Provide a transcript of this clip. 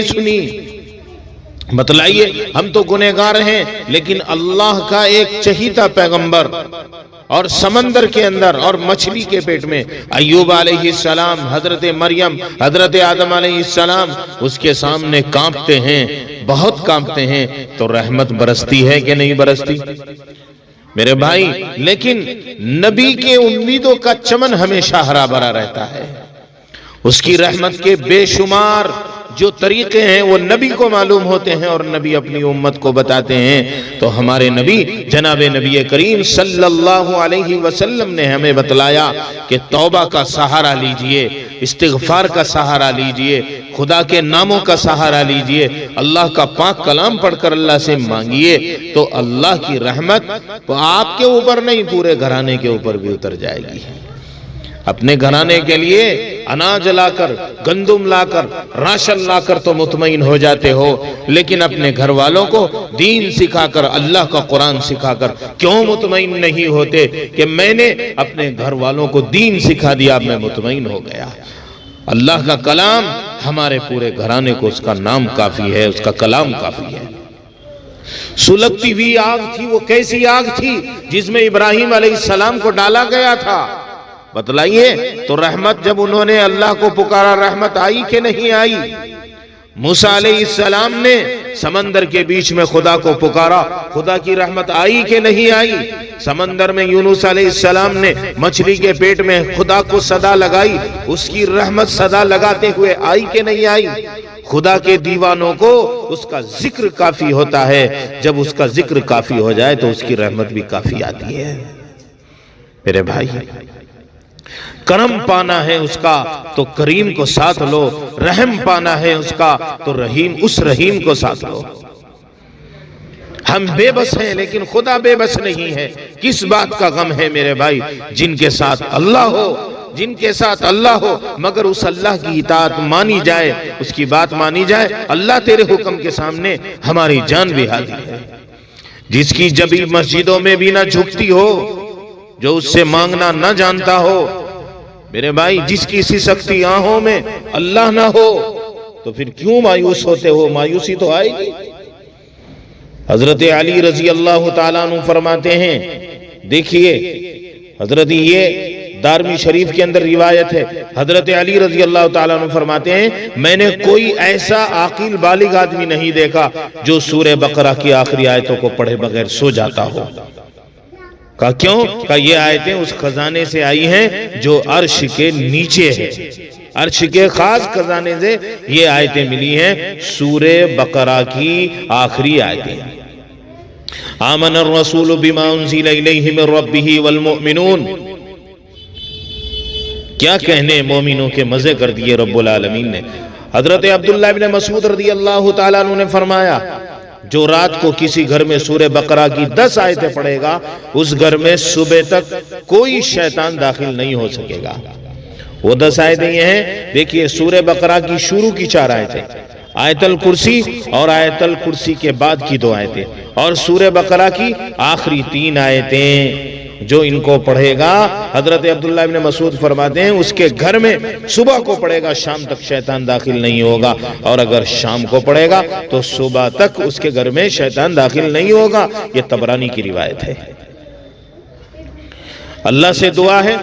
سنی؟ بتلائیے، ہم تو گنہگار ہیں، لیکن اللہ کا ایک چہیتا پیغمبر اور سمندر کے اندر اور مچھلی کے پیٹ میں ایوب علیہ السلام، حضرت مریم، حضرت آدم علیہ السلام اس کے سامنے کانپتے ہیں، بہت کانپتے ہیں، تو رحمت برستی ہے کہ نہیں برستی میرے بھائی؟ لیکن نبی کے امیدوں کا چمن ہمیشہ ہرا بھرا رہتا ہے، اس کی رحمت کے بے شمار جو طریقے ہیں وہ نبی کو معلوم ہوتے ہیں اور نبی اپنی امت کو بتاتے ہیں۔ تو ہمارے نبی جناب نبی کریم صلی اللہ علیہ وسلم نے ہمیں بتلایا کہ توبہ کا سہارا لیجئے، استغفار کا سہارا لیجئے، خدا کے ناموں کا سہارا لیجئے، اللہ کا پاک کلام پڑھ کر اللہ سے مانگیے، تو اللہ کی رحمت آپ کے اوپر نہیں، پورے گھرانے کے اوپر بھی اتر جائے گی۔ اپنے گھرانے کے لیے اناج لا کر، گندم لا کر، راشن لا کر تو مطمئن ہو جاتے ہو، لیکن اپنے گھر والوں کو دین سکھا کر، اللہ کا قرآن سکھا کر کیوں مطمئن نہیں ہوتے کہ میں نے اپنے گھر والوں کو دین سکھا دیا، میں مطمئن ہو گیا۔ اللہ کا کلام ہمارے پورے گھرانے کو، اس کا نام کافی ہے، اس کا کلام کافی ہے۔ سلگتی ہوئی آگ تھی، وہ کیسی آگ تھی؟ جس میں ابراہیم علیہ السلام کو ڈالا گیا تھا، بتلائیے۔ تو رحمت جب انہوں نے اللہ کو پکارا، رحمت آئی کہ نہیں آئی؟ موسیٰ علیہ السلام نے سمندر کے بیچ میں خدا کو پکارا، خدا کی رحمت آئی کہ نہیں آئی؟ سمندر میں یونس علیہ السلام نے مچھلی کے پیٹ میں خدا کو صدا لگائی، اس کی رحمت صدا لگاتے ہوئے آئی کہ نہیں آئی؟ خدا کے دیوانوں کو اس کا ذکر کافی ہوتا ہے، جب اس کا ذکر کافی ہو جائے تو اس کی رحمت بھی کافی آتی ہے۔ میرے بھائی، کرم پانا ہے اس کا تو کریم کو ساتھ لو، رحم پانا ہے اس کا تو اس رحیم کو ساتھ لو۔ ہم بے بس ہیں لیکن خدا بے بس نہیں ہے۔ کس بات کا غم ہے میرے بھائی؟ جن کے ساتھ اللہ ہو، جن کے ساتھ اللہ ہو، مگر اس اللہ کی اطاعت مانی جائے، اس کی بات مانی جائے، اللہ تیرے حکم کے سامنے ہماری جان بھی حاضر ہے۔ جس کی جبی مسجدوں میں بھی نہ جھکتی ہو، جو اس سے مانگنا نہ جانتا ہو، میرے بھائی، جس کی سسکتی آنکھوں میں اللہ نہ ہو، تو پھر کیوں مایوس ہوتے ہو؟ مایوسی تو آئے گی۔ حضرت علی رضی اللہ تعالیٰ عنہ فرماتے ہیں، دیکھیے حضرت، یہ دارمی شریف کے اندر روایت ہے، حضرت علی رضی اللہ تعالیٰ عنہ فرماتے ہیں، میں نے کوئی ایسا عاقل بالغ آدمی نہیں دیکھا جو سورہ بقرہ کی آخری آیتوں کو پڑھے بغیر سو جاتا ہو۔ کہا کیوں؟ کہا یہ آیتیں اس خزانے سے آئی ہیں جو عرش کے نیچے ہے، عرش کے خاص خزانے سے یہ آیتیں ملی ہیں، سورہ بقرہ کی آخری آیتیں۔ آمن الرسول بما انزل الیہ من ربہ والمؤمنون، کیا کہنے، مومنوں کے مزے کر دیے رب العالمین نے۔ حضرت عبداللہ بن مسعود رضی اللہ تعالیٰ عنہ نے فرمایا، جو رات کو کسی گھر میں سورہ بقرہ کی 10 آیتیں پڑھے گا، اس گھر میں صبح تک کوئی شیطان داخل نہیں ہو سکے گا۔ وہ 10 آیتیں یہ ہیں، دیکھیے سورہ بقرہ کی شروع کی 4 آیتیں، آیت الکرسی اور آیت الکرسی کے بعد کی 2 آیتیں، اور سورہ بقرہ کی آخری 3 آیتیں، جو ان کو پڑھے گا، حضرت عبداللہ بن مسعود فرماتے ہیں، اس کے گھر میں صبح کو پڑھے گا شام تک شیطان داخل نہیں ہوگا، اور اگر شام کو پڑھے گا تو صبح تک اس کے گھر میں شیطان داخل نہیں ہوگا۔ یہ طبرانی کی روایت ہے۔ اللہ سے دعا ہے